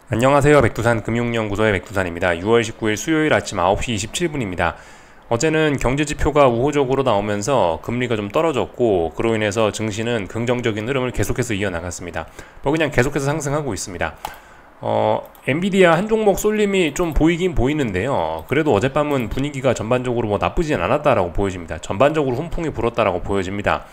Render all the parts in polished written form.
안녕하세요. 백두산 금융연구소의 백두산입니다. 6월 19일 수요일 아침 9시 27분입니다. 어제는 경제지표가 우호적으로 나오면서 금리가 좀 떨어졌고, 그로 인해서 증시는 긍정적인 흐름을 계속해서 이어나갔습니다. 그냥 계속해서 상승하고 있습니다. 엔비디아 한 종목 쏠림이 좀 보이긴 보이는데요. 그래도 어젯밤은 분위기가 전반적으로 나쁘진 않았다라고 보여집니다. 전반적으로 훈풍이 불었다라고 보여집니다.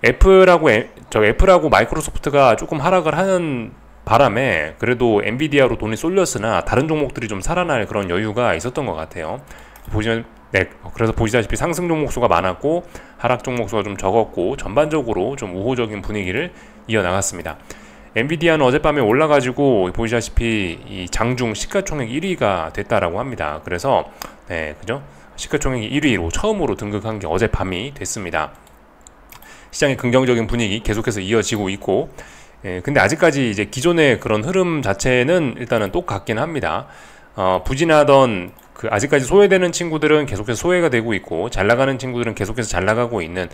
애플하고 마이크로소프트가 조금 하락을 하는 바람에 그래도 엔비디아로 돈이 쏠렸으나 다른 종목들이 좀 살아날 그런 여유가 있었던 것 같아요. 보시면 그래서 보시다시피 상승 종목 수가 많았고 하락 종목 수가 좀 적었고 전반적으로 좀 우호적인 분위기를 이어나갔습니다. 엔비디아는 어젯밤에 올라가지고 보시다시피 이 장중 시가총액 1위가 됐다라고 합니다. 그래서 그죠? 시가총액 1위로 처음으로 등극한 게 어젯밤이 됐습니다. 시장의 긍정적인 분위기 계속해서 이어지고 있고, 근데 아직까지 이제 기존의 그런 흐름 자체는 일단은 똑같긴 합니다. 부진하던 아직까지 소외되는 친구들은 계속해서 소외가 되고 있고, 잘 나가는 친구들은 계속해서 잘 나가고 있는,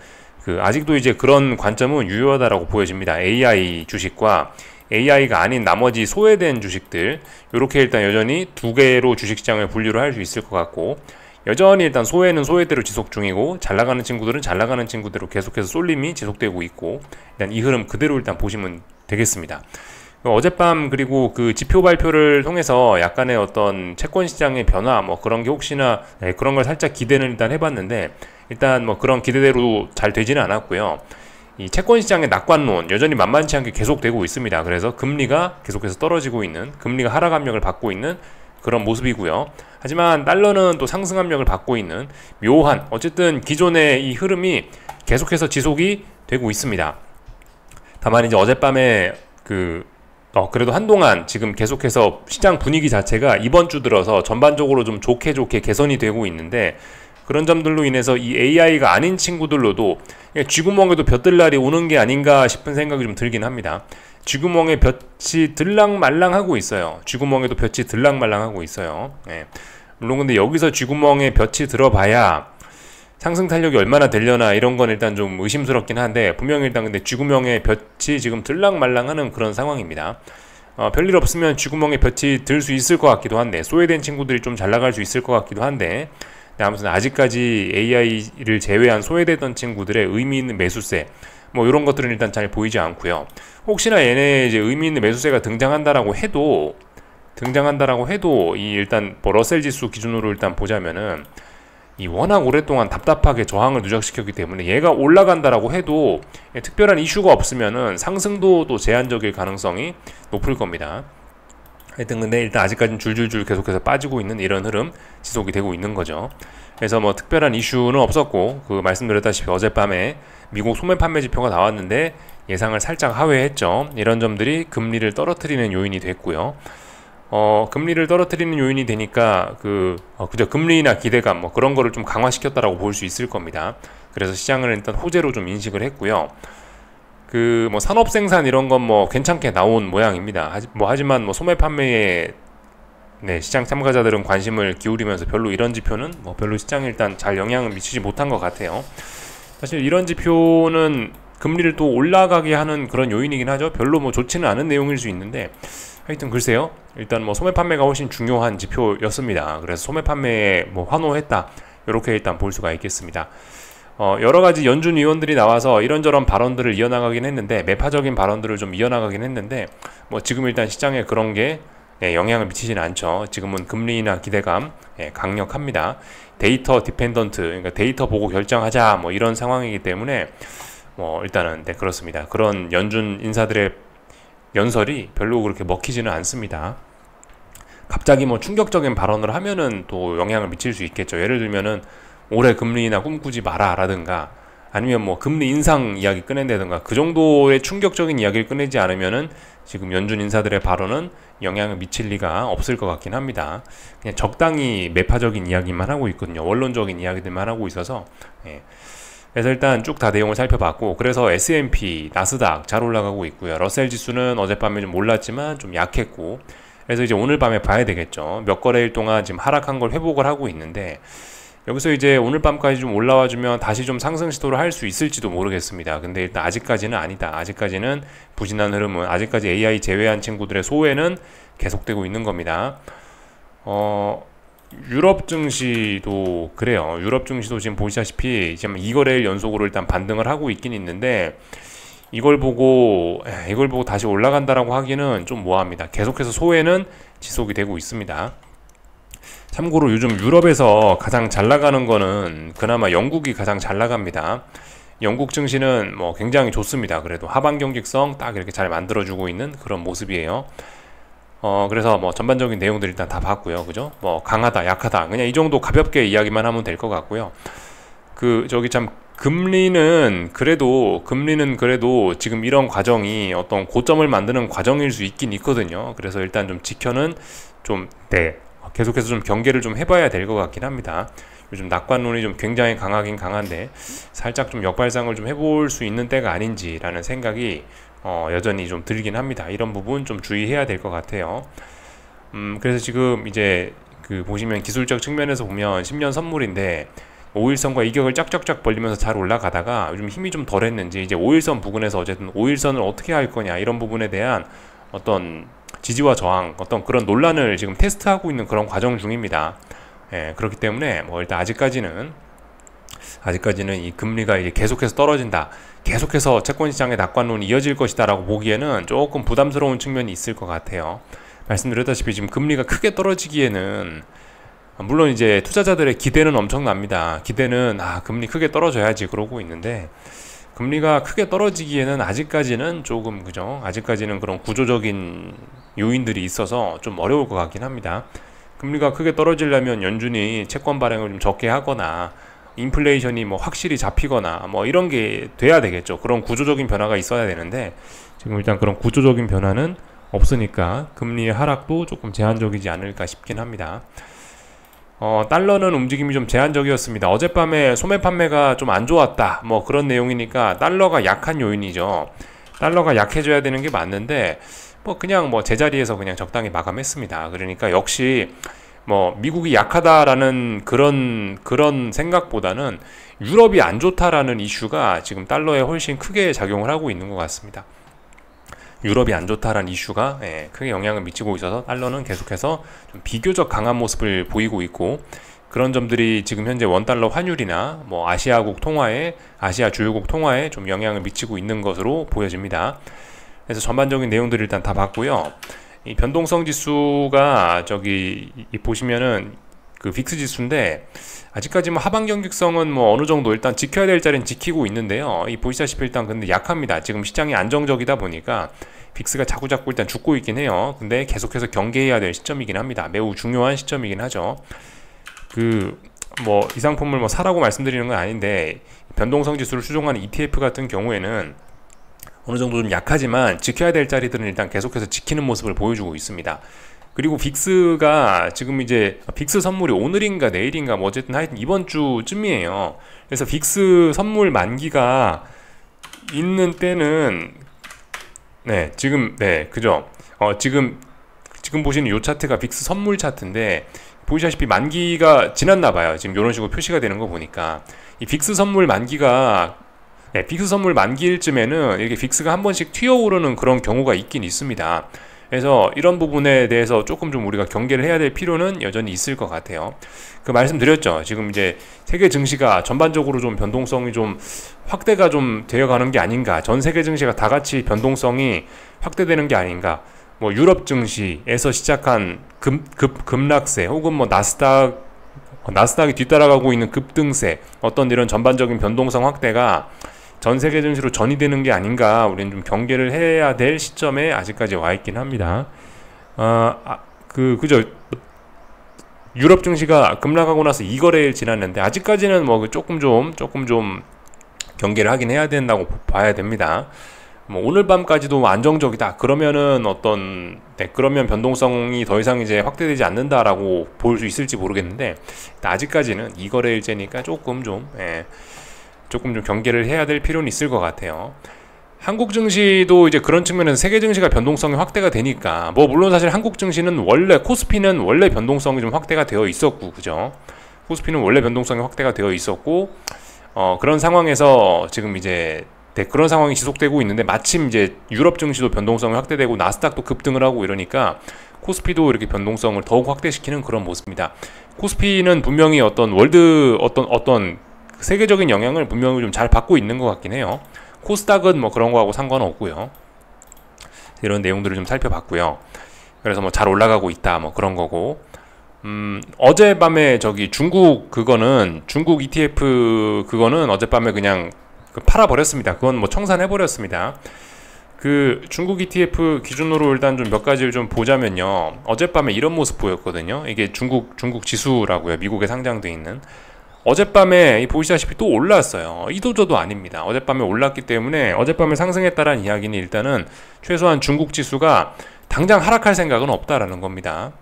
아직도 이제 그런 관점은 유효하다라고 보여집니다. AI 주식과 AI가 아닌 나머지 소외된 주식들, 요렇게 일단 여전히 두 개로 주식시장을 분류를 할 수 있을 것 같고, 여전히 일단 소외는 소외대로 지속 중이고 잘 나가는 친구들은 잘 나가는 친구대로 계속해서 쏠림이 지속되고 있고, 일단 이 흐름 그대로 일단 보시면 되겠습니다. 어젯밤 그리고 그 지표 발표를 통해서 약간의 어떤 채권 시장의 변화 그런 게 혹시나 그런 걸 살짝 기대는 일단 해봤는데, 일단 그런 기대대로 잘 되지는 않았고요. 이 채권 시장의 낙관론 여전히 만만치 않게 계속되고 있습니다. 그래서 금리가 계속해서 떨어지고 있는, 금리가 하락 압력을 받고 있는 그런 모습이고요. 하지만 달러는 또 상승 압력을 받고 있는 묘한, 어쨌든 기존의 이 흐름이 계속해서 지속이 되고 있습니다. 다만 이제 어젯밤에 그래도 한동안 지금 계속해서 시장 분위기 자체가 이번 주 들어서 전반적으로 좀 좋게 개선이 되고 있는데, 그런 점들로 인해서 이 AI가 아닌 친구들로도 쥐구멍에도 볕들 날이 오는 게 아닌가 싶은 생각이 좀 들긴 합니다. 쥐구멍에 볕이 들락말랑하고 있어요. 쥐구멍에도 볕이 들락말랑하고 있어요. 물론 근데 여기서 쥐구멍에 볕이 들어봐야 상승 탄력이 얼마나 되려나 이런 건 일단 좀 의심스럽긴 한데, 분명히 일단 근데 쥐구멍에 볕이 지금 들락말랑하는 그런 상황입니다. 별일 없으면 쥐구멍에 볕이 들 수 있을 것 같기도 한데, 소외된 친구들이 좀 잘 나갈 수 있을 것 같기도 한데, 아무튼 아직까지 AI를 제외한 소외되던 친구들의 의미 있는 매수세 이런 것들은 일단 잘 보이지 않고요. 혹시나 얘네 이제 의미 있는 매수세가 등장한다라고 해도 이 일단 러셀 지수 기준으로 일단 보자면은 이 워낙 오랫동안 답답하게 저항을 누적시켰기 때문에 얘가 올라간다라고 해도 특별한 이슈가 없으면은 상승도 또 제한적일 가능성이 높을 겁니다. 하여튼 근데 일단 아직까지는 줄줄줄 계속해서 빠지고 있는 이런 흐름 지속이 되고 있는 거죠. 그래서 특별한 이슈는 없었고, 말씀드렸다시피 어젯밤에 미국 소매 판매 지표가 나왔는데 예상을 살짝 하회했죠. 이런 점들이 금리를 떨어뜨리는 요인이 됐고요. 금리를 떨어뜨리는 요인이 되니까 그저 금리나 기대감 그런 거를 좀 강화시켰다라고 볼 수 있을 겁니다. 그래서 시장을 일단 호재로 좀 인식을 했고요. 산업 생산 이런 건 괜찮게 나온 모양입니다. 하지만 소매 판매에 시장 참가자들은 관심을 기울이면서 별로 이런 지표는 별로 시장에 일단 잘 영향을 미치지 못한 것 같아요. 사실 이런 지표는 금리를 또 올라가게 하는 그런 요인이긴 하죠. 별로 좋지는 않은 내용일 수 있는데, 하여튼 글쎄요. 일단 소매 판매가 훨씬 중요한 지표였습니다. 그래서 소매 판매에 환호했다, 이렇게 일단 볼 수가 있겠습니다. 여러가지 연준 위원들이 나와서 이런저런 발언들을 이어나가긴 했는데, 매파적인 발언들을 좀 이어나가긴 했는데, 지금 일단 시장에 그런 게 영향을 미치지는 않죠. 지금은 금리나 기대감 강력합니다. 데이터 디펜던트, 그러니까 데이터 보고 결정하자 이런 상황이기 때문에 일단은 그렇습니다. 그런 연준 인사들의 연설이 별로 그렇게 먹히지는 않습니다. 갑자기 충격적인 발언을 하면은 또 영향을 미칠 수 있겠죠. 예를 들면은 올해 금리나 꿈꾸지 마라 라든가, 아니면 금리 인상 이야기 꺼낸다든가, 그 정도의 충격적인 이야기를 꺼내지 않으면은 지금 연준 인사들의 발언은 영향을 미칠 리가 없을 것 같긴 합니다. 그냥 적당히 매파적인 이야기만 하고 있거든요. 원론적인 이야기들만 하고 있어서. 그래서 일단 쭉 다 내용을 살펴봤고, 그래서 S&P, 나스닥 잘 올라가고 있고요. 러셀 지수는 어젯밤에 좀 올랐지만 좀 약했고, 그래서 이제 오늘 밤에 봐야 되겠죠. 몇 거래일 동안 지금 하락한 걸 회복을 하고 있는데, 여기서 이제 오늘 밤까지 좀 올라와 주면 다시 좀 상승 시도를 할 수 있을지도 모르겠습니다. 근데 일단 아직까지는 아니다. 아직까지는 부진한 흐름은, 아직까지 AI 제외한 친구들의 소외는 계속되고 있는 겁니다. 유럽 증시도 그래요. 유럽 증시도 지금 보시다시피 지금 2거래일 연속으로 일단 반등을 하고 있긴 있는데, 이걸 보고 다시 올라간다라고 하기는 좀 모호합니다. 계속해서 소외는 지속이 되고 있습니다. 참고로 요즘 유럽에서 가장 잘 나가는 거는 그나마 영국이 가장 잘 나갑니다. 영국 증시는 뭐 굉장히 좋습니다. 그래도 하방 경직성 딱 이렇게 잘 만들어주고 있는 그런 모습이에요. 그래서 뭐 전반적인 내용들 일단 다 봤고요. 그죠? 뭐 강하다, 약하다. 그냥 이 정도 가볍게 이야기만 하면 될 것 같고요. 금리는 그래도 지금 이런 과정이 어떤 고점을 만드는 과정일 수 있긴 있거든요. 그래서 일단 좀 지켜는 계속해서 좀 경계를 좀 해봐야 될 것 같긴 합니다. 요즘 낙관론이 좀 굉장히 강하긴 강한데 살짝 좀 역발상을 좀 해볼 수 있는 때가 아닌지라는 생각이 여전히 좀 들긴 합니다. 이런 부분 좀 주의해야 될 것 같아요. 그래서 지금 이제 보시면 기술적 측면에서 보면 10년 선물인데 5일선과 이격을 쫙쫙쫙 벌리면서 잘 올라가다가 요즘 힘이 좀 덜했는지 이제 5일선 부근에서 어쨌든 5일선을 어떻게 할 거냐 이런 부분에 대한 어떤 지지와 저항, 어떤 그런 논란을 지금 테스트하고 있는 그런 과정 중입니다. 그렇기 때문에 뭐 일단 아직까지는 이 금리가 이제 계속해서 떨어진다, 계속해서 채권시장의 낙관론이 이어질 것이다라고 보기에는 조금 부담스러운 측면이 있을 것 같아요. 말씀드렸다시피 지금 금리가 크게 떨어지기에는 물론 이제 투자자들의 기대는 엄청납니다. 기대는 금리 크게 떨어져야지 그러고 있는데, 금리가 크게 떨어지기에는 아직까지는 조금 그죠? 아직까지는 그런 구조적인 요인들이 있어서 좀 어려울 것 같긴 합니다. 금리가 크게 떨어지려면 연준이 채권 발행을 좀 적게 하거나 인플레이션이 뭐 확실히 잡히거나 뭐 이런 게 돼야 되겠죠. 그런 구조적인 변화가 있어야 되는데 지금 일단 그런 구조적인 변화는 없으니까 금리의 하락도 조금 제한적이지 않을까 싶긴 합니다. 달러는 움직임이 좀 제한적이었습니다. 어젯밤에 소매 판매가 좀 안 좋았다, 뭐 그런 내용이니까 달러가 약한 요인이죠. 달러가 약해져야 되는 게 맞는데 그냥 제자리에서 그냥 적당히 마감했습니다. 그러니까 역시 미국이 약하다라는 그런 생각보다는 유럽이 안 좋다라는 이슈가 지금 달러에 훨씬 크게 작용을 하고 있는 것 같습니다. 유럽이 안 좋다라는 이슈가 크게 영향을 미치고 있어서 달러는 계속해서 좀 비교적 강한 모습을 보이고 있고, 그런 점들이 지금 현재 원달러 환율이나 아시아국 통화에, 아시아 주요국 통화에 좀 영향을 미치고 있는 것으로 보여집니다. 그래서 전반적인 내용들을 일단 다 봤고요. 이 변동성 지수가 보시면은 빅스 지수인데 아직까지 하방 경직성은 어느 정도 일단 지켜야 될 자리는 지키고 있는데요. 보시다시피 일단 근데 약합니다. 지금 시장이 안정적이다 보니까 빅스가 자꾸자꾸 일단 죽고 있긴 해요. 근데 계속해서 경계해야 될 시점이긴 합니다. 매우 중요한 시점이긴 하죠. 이 상품을 사라고 말씀드리는 건 아닌데, 변동성 지수를 추종하는 ETF 같은 경우에는 어느 정도 좀 약하지만 지켜야 될 자리들은 일단 계속해서 지키는 모습을 보여주고 있습니다. 그리고 빅스가 지금 이제 빅스 선물이 오늘인가 내일인가 어쨌든 하여튼 이번 주쯤이에요. 그래서 빅스 선물 만기가 있는 때는 그죠? 지금 보시는 이 차트가 빅스 선물 차트인데 보시다시피 만기가 지났나봐요. 지금 이런 식으로 표시가 되는 거 보니까 이 빅스 선물 만기가 빅스 선물 만기일 쯤에는 이렇게 빅스가 한 번씩 튀어오르는 그런 경우가 있긴 있습니다. 그래서 이런 부분에 대해서 조금 좀 우리가 경계를 해야 될 필요는 여전히 있을 것 같아요. 말씀드렸죠. 지금 이제 세계 증시가 전반적으로 좀 변동성이 좀 확대가 좀 되어가는 게 아닌가. 전 세계 증시가 다 같이 변동성이 확대되는 게 아닌가. 유럽 증시에서 시작한 급락세 혹은 나스닥이 뒤따라가고 있는 급등세, 어떤 이런 전반적인 변동성 확대가 전 세계 증시로 전이되는 게 아닌가. 우리는 좀 경계를 해야 될 시점에 아직까지 와 있긴 합니다. 그죠? 유럽 증시가 급락하고 나서 2거래일 지났는데 아직까지는 조금 좀 경계를 하긴 해야 된다고 봐야 됩니다. 오늘 밤까지도 안정적이다. 그러면은 그러면 변동성이 더 이상 이제 확대되지 않는다라고 볼 수 있을지 모르겠는데, 아직까지는 2거래일째니까 조금 좀 경계를 해야 될 필요는 있을 것 같아요. 한국 증시도 이제 그런 측면에서 세계 증시가 변동성이 확대가 되니까, 물론 사실 한국 증시는 코스피는 원래 변동성이 좀 확대가 되어 있었고, 그죠? 코스피는 원래 변동성이 확대가 되어 있었고 그런 상황에서 지금 이제 그런 상황이 지속되고 있는데 마침 이제 유럽 증시도 변동성이 확대되고 나스닥도 급등을 하고 이러니까 코스피도 이렇게 변동성을 더욱 확대시키는 그런 모습입니다. 코스피는 분명히 어떤 어떤 세계적인 영향을 분명히 좀 잘 받고 있는 것 같긴 해요. 코스닥은 뭐 그런 거하고 상관은 없고요. 이런 내용들을 좀 살펴봤고요. 그래서 뭐 잘 올라가고 있다 뭐 그런 거고, 어젯밤에 저기 중국 ETF 그거는 어젯밤에 그냥 팔아버렸습니다. 그건 뭐 청산해버렸습니다. 그 중국 ETF 기준으로 일단 좀 몇 가지를 좀 보자면요, 어젯밤에 이런 모습 보였거든요. 이게 중국 지수라고요. 미국에 상장돼 있는. 어젯밤에 보시다시피 또 올랐어요. 이도저도 아닙니다. 어젯밤에 올랐기 때문에 어젯밤에 상승했다라는 이야기는 일단은 최소한 중국 지수가 당장 하락할 생각은 없다라는 겁니다.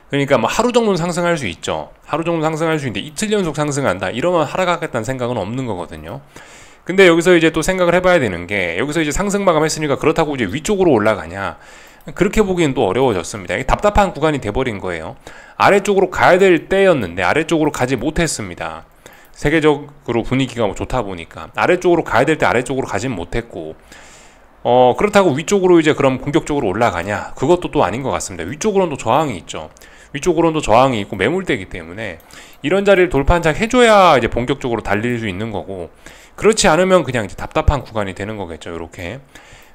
그러니까 뭐 하루 정도는 상승할 수 있죠. 하루 정도 상승할 수 있는데 이틀 연속 상승한다 이러면 하락하겠다는 생각은 없는 거거든요. 근데 여기서 이제 또 생각을 해봐야 되는 게, 여기서 이제 상승 마감했으니까 그렇다고 이제 위쪽으로 올라가냐, 그렇게 보기엔 또 어려워졌습니다. 이게 답답한 구간이 돼버린 거예요. 아래쪽으로 가야 될 때였는데 아래쪽으로 가지 못했습니다. 세계적으로 분위기가 뭐 좋다 보니까 아래쪽으로 가야 될 때 아래쪽으로 가진 못했고, 그렇다고 위쪽으로 이제 그럼 공격적으로 올라가냐, 그것도 또 아닌 것 같습니다. 위쪽으로는 또 저항이 있죠. 위쪽으로는 또 저항이 있고 매물대이기 때문에 이런 자리를 돌파 한 장 해줘야 이제 본격적으로 달릴 수 있는 거고, 그렇지 않으면 그냥 이제 답답한 구간이 되는 거겠죠. 이렇게.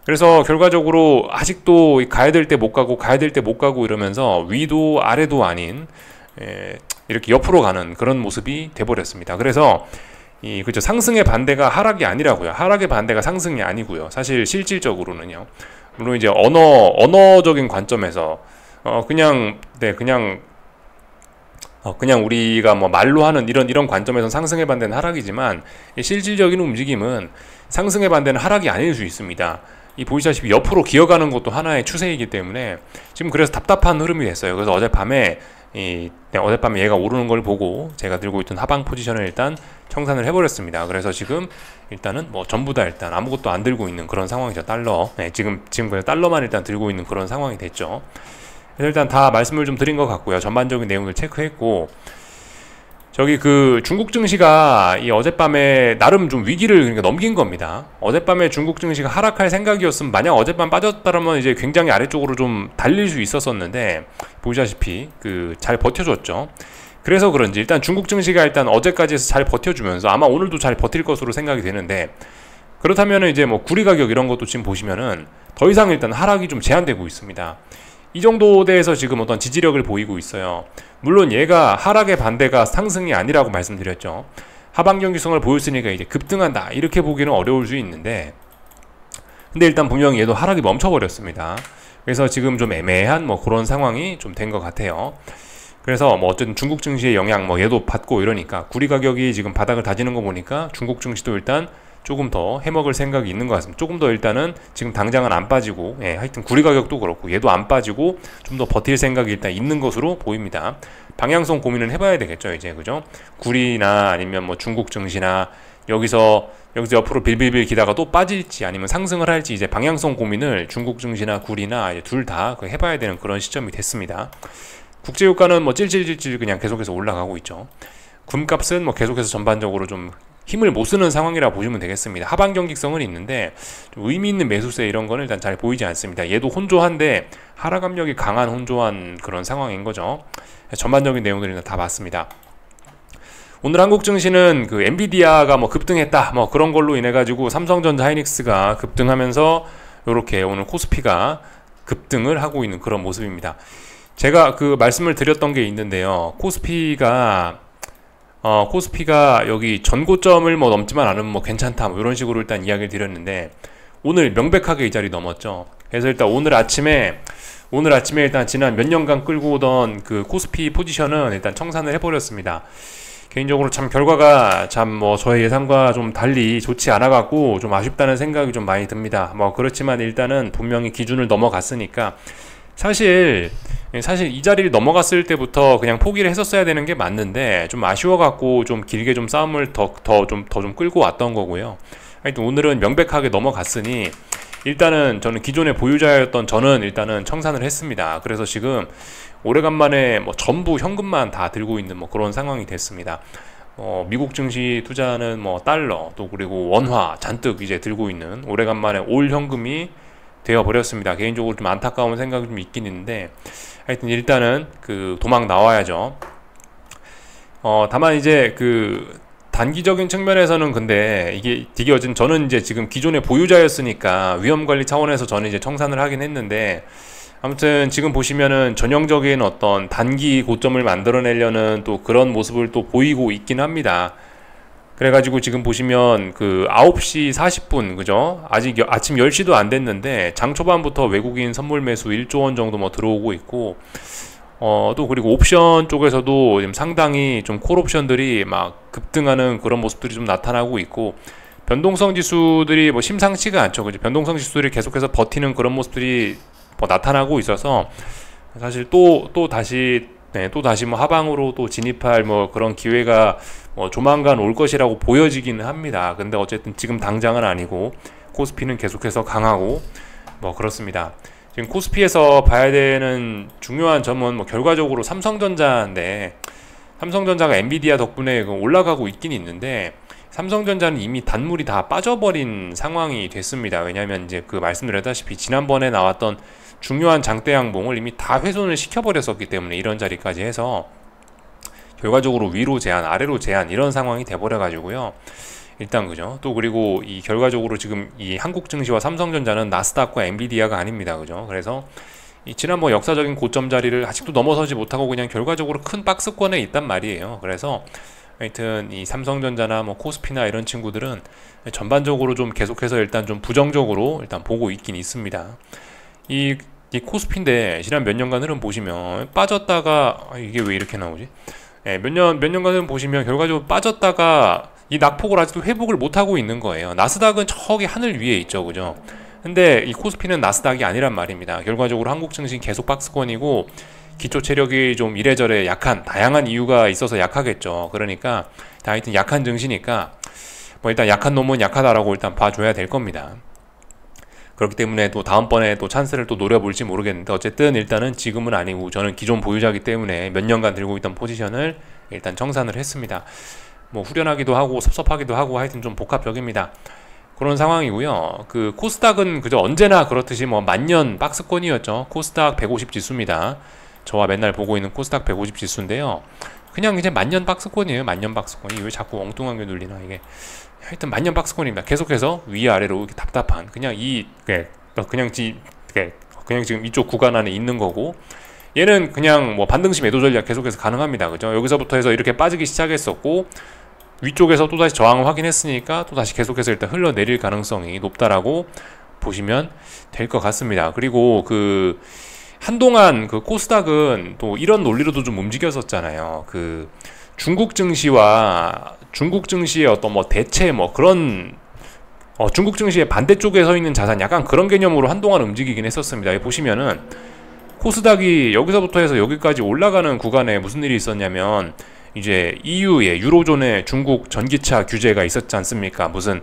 그래서 결과적으로 아직도 가야 될 때 못 가고 가야 될 때 못 가고 이러면서 위도 아래도 아닌 이렇게 옆으로 가는 그런 모습이 돼버렸습니다. 그래서 그죠, 상승의 반대가 하락이 아니라고요. 하락의 반대가 상승이 아니고요. 사실 실질적으로는요. 물론 이제 언어적인 관점에서 그냥 우리가 뭐 말로 하는 이런 관점에서 상승의 반대는 하락이지만, 실질적인 움직임은 상승의 반대는 하락이 아닐 수 있습니다. 보시다시피 옆으로 기어가는 것도 하나의 추세이기 때문에 지금 그래서 답답한 흐름이 됐어요. 그래서 어젯밤에 얘가 오르는 걸 보고 제가 들고 있던 하방 포지션을 일단 청산을 해버렸습니다. 그래서 지금 일단은 뭐 전부 다 일단 아무것도 안 들고 있는 그런 상황이죠. 달러. 지금 그냥 달러만 일단 들고 있는 그런 상황이 됐죠. 그래서 일단 다 말씀을 좀 드린 것 같고요. 전반적인 내용을 체크했고, 저기 중국 증시가 이 어젯밤에 나름 좀 위기를 그러니까 넘긴 겁니다. 어젯밤에 중국 증시가 하락할 생각이었으면, 만약 어젯밤 빠졌다면 이제 굉장히 아래쪽으로 좀 달릴 수 있었었는데, 보시다시피 잘 버텨줬죠. 그래서 그런지 일단 중국 증시가 일단 어제까지 해서 잘 버텨주면서 아마 오늘도 잘 버틸 것으로 생각이 되는데, 그렇다면 이제 뭐 구리 가격 이런 것도 지금 보시면은 더 이상 일단 하락이 좀 제한되고 있습니다. 이 정도 대에서 지금 어떤 지지력을 보이고 있어요. 물론 얘가 하락의 반대가 상승이 아니라고 말씀드렸죠. 하방 경직성을 보였으니까 이제 급등한다 이렇게 보기는 어려울 수 있는데, 근데 일단 분명히 얘도 하락이 멈춰버렸습니다. 그래서 지금 좀 애매한 뭐 그런 상황이 좀 된 것 같아요. 그래서 뭐 어쨌든 중국 증시의 영향 뭐 얘도 받고 이러니까 구리 가격이 지금 바닥을 다지는 거 보니까 중국 증시도 일단 조금 더 해먹을 생각이 있는 것 같습니다. 조금 더 일단은 지금 당장은 안 빠지고, 하여튼 구리 가격도 그렇고 얘도 안 빠지고 좀 더 버틸 생각이 일단 있는 것으로 보입니다. 방향성 고민은 해봐야 되겠죠, 이제. 그죠? 구리나 아니면 뭐 중국 증시나 여기서 옆으로 빌빌빌 기다가 또 빠질지 아니면 상승을 할지, 이제 방향성 고민을 중국 증시나 구리나 둘 다 해봐야 되는 그런 시점이 됐습니다. 국제유가는 뭐 찔찔찔찔 그냥 계속해서 올라가고 있죠. 금값은 뭐 계속해서 전반적으로 좀 힘을 못 쓰는 상황이라 보시면 되겠습니다. 하방 경직성은 있는데 좀 의미 있는 매수세 이런 거는 일단 잘 보이지 않습니다. 얘도 혼조한데 하락 압력이 강한 혼조한 그런 상황인 거죠. 전반적인 내용들을 일단 다 봤습니다. 오늘 한국 증시는 엔비디아가 뭐 급등했다 뭐 그런 걸로 인해 가지고 삼성전자 하이닉스가 급등하면서 이렇게 오늘 코스피가 급등을 하고 있는 그런 모습입니다. 제가 말씀을 드렸던 게 있는데요. 코스피가 여기 전고점을 뭐 넘지만 않으면 뭐 괜찮다 뭐 이런 식으로 일단 이야기를 드렸는데, 오늘 명백하게 이 자리 넘었죠. 그래서 일단 오늘 아침에 일단 지난 몇 년간 끌고 오던 코스피 포지션은 일단 청산을 해버렸습니다. 개인적으로 참 결과가 참 뭐 저의 예상과 좀 달리 좋지 않아갖고 좀 아쉽다는 생각이 좀 많이 듭니다. 뭐 그렇지만 일단은 분명히 기준을 넘어갔으니까, 사실 이 자리를 넘어갔을 때부터 그냥 포기를 했었어야 되는 게 맞는데, 좀 아쉬워갖고 좀 길게 좀 싸움을 더 좀 끌고 왔던 거고요. 하여튼 오늘은 명백하게 넘어갔으니 일단은 저는 기존의 보유자였던 저는 일단은 청산을 했습니다. 그래서 지금 오래간만에 뭐 전부 현금만 다 들고 있는 뭐 그런 상황이 됐습니다. 미국 증시 투자는 뭐 달러 또 그리고 원화 잔뜩 이제 들고 있는 오래간만에 올 현금이 되어 버렸습니다. 개인적으로 좀 안타까운 생각이 좀 있긴 있는데 하여튼 일단은 그 도망 나와야죠. 다만 이제 그 단기적인 측면에서는 근데 이게 되게 어쨌든 저는 이제 지금 기존의 보유자였으니까 위험관리 차원에서 저는 이제 청산을 하긴 했는데 아무튼 지금 보시면은 전형적인 어떤 단기 고점을 만들어내려는 또 그런 모습을 또 보이고 있긴 합니다. 그래가지고 지금 보시면 그 9시 40분 그죠? 아직 아침 10시도 안 됐는데 장 초반부터 외국인 선물 매수 1조 원 정도 뭐 들어오고 있고 또 그리고 옵션 쪽에서도 지금 상당히 좀 콜 옵션들이 막 급등하는 그런 모습들이 좀 나타나고 있고 변동성 지수들이 뭐 심상치가 않죠. 그죠? 변동성 지수들이 계속해서 버티는 그런 모습들이 뭐 나타나고 있어서 사실 또 다시 또 다시 뭐 하방으로 또 진입할 뭐 그런 기회가 뭐 조만간 올 것이라고 보여지기는 합니다. 근데 어쨌든 지금 당장은 아니고 코스피는 계속해서 강하고 뭐 그렇습니다. 지금 코스피에서 봐야 되는 중요한 점은 뭐 결과적으로 삼성전자인데 삼성전자가 엔비디아 덕분에 올라가고 있긴 있는데 삼성전자는 이미 단물이 다 빠져버린 상황이 됐습니다. 왜냐하면 이제 그 말씀드렸다시피 지난번에 나왔던 중요한 장대 양봉을 이미 다 훼손을 시켜버렸었기 때문에 이런 자리까지 해서 결과적으로 위로 제한, 아래로 제한 이런 상황이 돼버려가지고요. 일단 그죠. 또 그리고 이 결과적으로 지금 이 한국 증시와 삼성전자는 나스닥과 엔비디아가 아닙니다. 그죠. 그래서 이 지난번 역사적인 고점 자리를 아직도 넘어서지 못하고 그냥 결과적으로 큰 박스권에 있단 말이에요. 그래서 하여튼 이 삼성전자나 뭐 코스피나 이런 친구들은 전반적으로 좀 계속해서 일단 좀 부정적으로 일단 보고 있긴 있습니다. 이 코스피인데 지난 몇 년간 흐름 보시면 빠졌다가 이게 왜 이렇게 나오지? 몇 년간 흐름 보시면 결과적으로 빠졌다가 이 낙폭을 아직도 회복을 못하고 있는 거예요. 나스닥은 저기 하늘 위에 있죠. 그죠? 근데 이 코스피는 나스닥이 아니란 말입니다. 결과적으로 한국 증시 계속 박스권이고 기초 체력이 좀 이래저래 약한 다양한 이유가 있어서 약하겠죠. 그러니까 하여튼 약한 증시니까 뭐 일단 약한 놈은 약하다라고 일단 봐줘야 될 겁니다. 그렇기 때문에 또 다음번에 또 찬스를 또 노려볼지 모르겠는데 어쨌든 일단은 지금은 아니고 저는 기존 보유자이기 때문에 몇 년간 들고 있던 포지션을 일단 청산을 했습니다. 뭐 후련하기도 하고 섭섭하기도 하고 하여튼 좀 복합적입니다. 그런 상황이고요. 그 코스닥은 그저 언제나 그렇듯이 뭐 만년 박스권이었죠. 코스닥 150 지수입니다. 저와 맨날 보고 있는 코스닥 150 지수인데요. 그냥 이제 만년 박스권이에요. 만년 박스권이 왜 자꾸 엉뚱한 게 눌리나 이게. 하여튼 만년 박스권입니다. 계속해서 위아래로 이렇게 답답한 그냥 그냥 지금 이쪽 구간 안에 있는 거고 얘는 그냥 뭐 반등시 매도 전략 계속해서 가능합니다. 그죠? 여기서부터 해서 이렇게 빠지기 시작했었고 위쪽에서 또다시 저항을 확인했으니까 또다시 계속해서 일단 흘러내릴 가능성이 높다라고 보시면 될 것 같습니다. 그리고 그 한동안 그 코스닥은 또 이런 논리로도 좀 움직였었잖아요. 그 중국 증시의 어떤 뭐 대체 뭐 그런 중국 증시의 반대쪽에 서 있는 자산 약간 그런 개념으로 한동안 움직이긴 했었습니다. 여기 보시면은 코스닥이 여기서부터 해서 여기까지 올라가는 구간에 무슨 일이 있었냐면 이제 EU의 유로존의 중국 전기차 규제가 있었지 않습니까? 무슨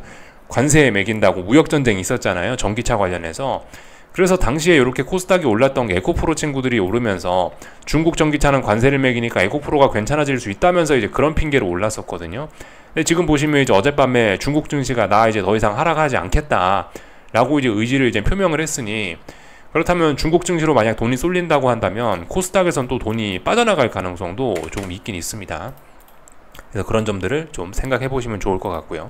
관세 매긴다고 무역전쟁이 있었잖아요. 전기차 관련해서. 그래서 당시에 이렇게 코스닥이 올랐던 게 에코프로 친구들이 오르면서 중국 전기차는 관세를 매기니까 에코프로가 괜찮아질 수 있다면서 이제 그런 핑계로 올랐었거든요. 근데 지금 보시면 이제 어젯밤에 중국 증시가 나 이제 더 이상 하락하지 않겠다라고 이제 의지를 이제 표명을 했으니 그렇다면 중국 증시로 만약 돈이 쏠린다고 한다면 코스닥에선 또 돈이 빠져나갈 가능성도 조금 있긴 있습니다. 그래서 그런 점들을 좀 생각해 보시면 좋을 것 같고요.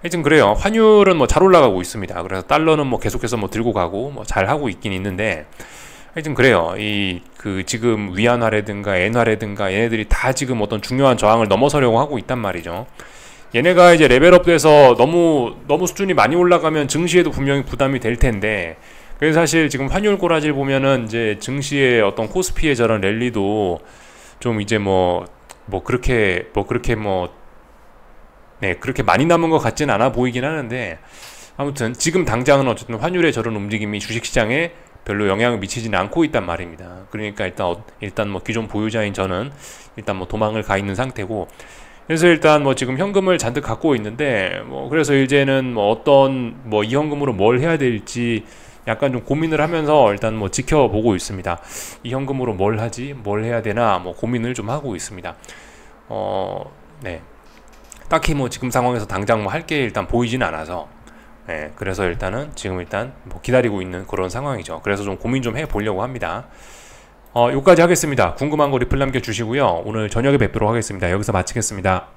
하여튼 그래요. 환율은 뭐 잘 올라가고 있습니다. 그래서 달러는 뭐 계속해서 뭐 들고 가고 뭐 잘 하고 있긴 있는데 하여튼 그래요. 이 그 지금 위안화라든가 엔화라든가 얘네들이 다 지금 어떤 중요한 저항을 넘어서려고 하고 있단 말이죠. 얘네가 이제 레벨업돼서 너무 수준이 많이 올라가면 증시에도 분명히 부담이 될 텐데 그래서 사실 지금 환율 꼬라지를 보면은 이제 증시의 어떤 코스피의 저런 랠리도 좀 이제 그렇게 많이 남은 것 같진 않아 보이긴 하는데 아무튼 지금 당장은 어쨌든 환율의 저런 움직임이 주식시장에 별로 영향을 미치지는 않고 있단 말입니다. 그러니까 일단 뭐 기존 보유자인 저는 일단 뭐 도망을 가 있는 상태고 그래서 일단 뭐 지금 현금을 잔뜩 갖고 있는데 뭐 그래서 이제는 뭐 어떤 뭐 이 현금으로 뭘 해야 될지 약간 좀 고민을 하면서 일단 뭐 지켜보고 있습니다. 이 현금으로 뭘 하지, 뭘 해야 되나 뭐 고민을 좀 하고 있습니다. 네. 딱히 뭐 지금 상황에서 당장 뭐 할 게 일단 보이진 않아서, 네, 그래서 일단은 지금 일단 뭐 기다리고 있는 그런 상황이죠. 그래서 좀 고민 좀 해보려고 합니다. 여기까지 하겠습니다. 궁금한 거 리플 남겨주시고요. 오늘 저녁에 뵙도록 하겠습니다. 여기서 마치겠습니다.